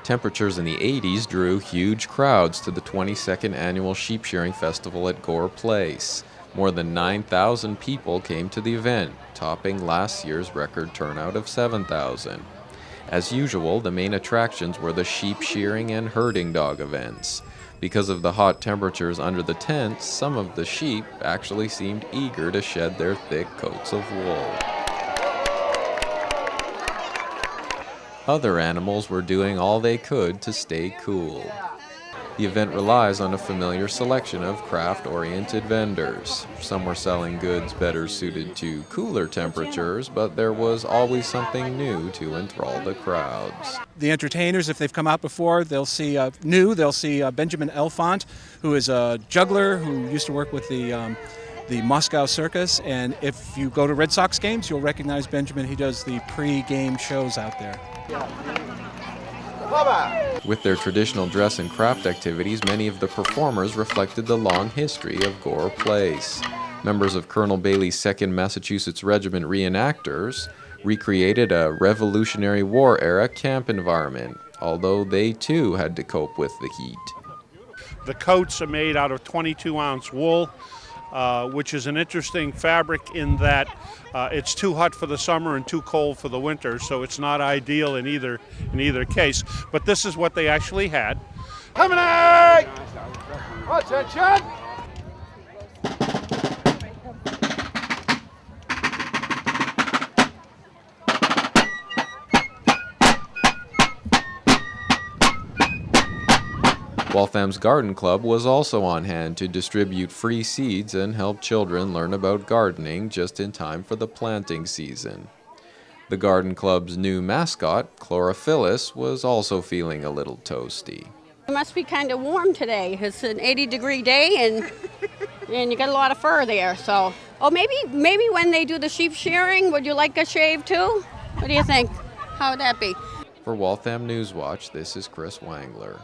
Temperatures in the 80s drew huge crowds to the 22nd Annual Sheepshearing Festival at Gore Place. More than 9,000 people came to the event, topping last year's record turnout of 7,000. As usual, the main attractions were the sheep shearing and herding dog events. Because of the hot temperatures under the tents, some of the sheep actually seemed eager to shed their thick coats of wool. Other animals were doing all they could to stay cool. The event relies on a familiar selection of craft-oriented vendors. Some were selling goods better suited to cooler temperatures, but there was always something new to enthrall the crowds. The entertainers, if they've come out before, they'll see Benjamin Elfont, who is a juggler who used to work with the Moscow Circus. And if you go to Red Sox games, you'll recognize Benjamin. He does the pre-game shows out there. With their traditional dress and craft activities, many of the performers reflected the long history of Gore Place. Members of Colonel Bailey's 2nd Massachusetts Regiment reenactors recreated a Revolutionary War-era camp environment, although they too had to cope with the heat. The coats are made out of 22-ounce wool, which is an interesting fabric in that it's too hot for the summer and too cold for the winter, so it's not ideal in either case. But this is what they actually had. Harmony! Attention! Waltham's Garden Club was also on hand to distribute free seeds and help children learn about gardening just in time for the planting season. The Garden Club's new mascot, Chlorophyllus, was also feeling a little toasty. It must be kind of warm today. It's an 80-degree day and you got a lot of fur there. So, maybe when they do the sheep shearing, would you like a shave too? What do you think? How would that be? For Waltham Newswatch, this is Chris Wangler.